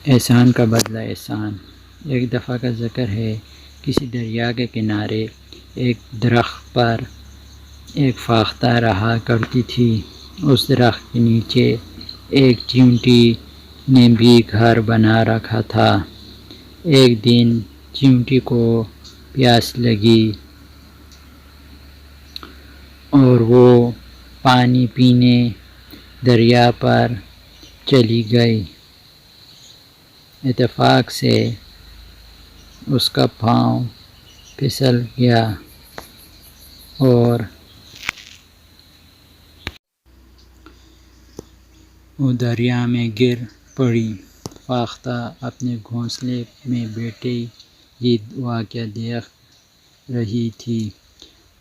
احسان کا بدلہ احسان۔ ایک دفعہ کا ذکر ہے، کسی دریا کے کنارے ایک درخت پر ایک فاختہ رہا کرتی تھی۔ اس درخت کے نیچے ایک چیونٹی نے بھی گھر بنا رکھا تھا۔ ایک دن چیونٹی کو پیاس لگی اور وہ پانی پینے دریا پر چلی گئی۔ اتفاق سے اس کا پاؤں پھسل گیا اور وہ دریا میں گر پڑی۔ فاختہ اپنے گھونسلے میں بیٹھی یہ واقعہ دیکھ رہی تھی۔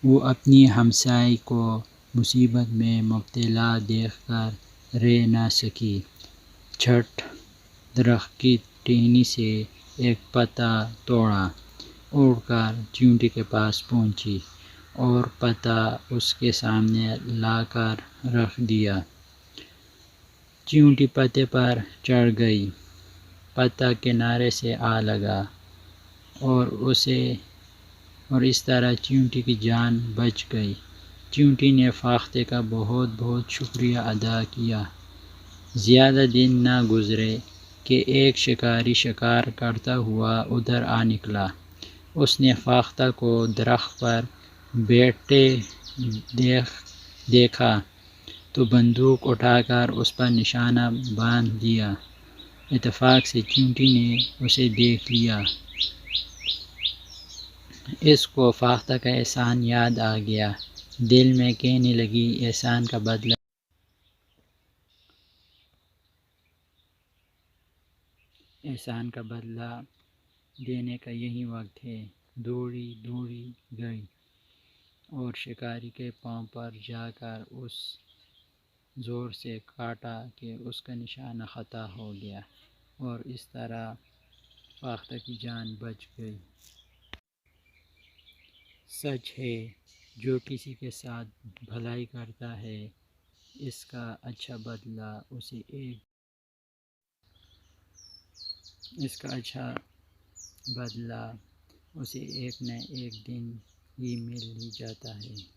وہ اپنی ہمسائے کو مصیبت میں مبتلا دیکھ کر رہ نہ سکی۔ جھٹ درخت کی ٹہنی سے ایک پتا توڑا، اڑ کر چیونٹی کے پاس پہنچی اور پتا اس کے سامنے لا کر رکھ دیا۔ چیونٹی پتے پر چڑھ گئی، پتا کنارے سے آ لگا اور اس طرح چیونٹی کی جان بچ گئی۔ چیونٹی نے فاختہ کا بہت بہت شکریہ ادا کیا۔ زیادہ دن نہ گزرے کہ ایک شکاری شکار کرتا ہوا ادھر آ نکلا۔ اس نے فاختہ کو درخت پر بیٹھے دیکھا تو بندوق اٹھا کر اس پر نشانہ باندھ دیا۔ اتفاق سے چیونٹی نے اسے دیکھ لیا۔ اس کو فاختہ کا احسان یاد آ گیا۔ دل میں کہنے لگی، احسان کا بدلہ دینے کا یہی وقت ہے۔ دوڑی گئی اور شکاری کے پاؤں پر جا کر اس زور سے کاٹا کہ اس کا نشانہ خطا ہو گیا اور اس طرح فاختہ کی جان بچ گئی۔ سچ ہے، جو کسی کے ساتھ بھلائی کرتا ہے، اس کا اچھا بدلہ اسے ایک نہ ایک دن ہی مل ہی جاتا ہے۔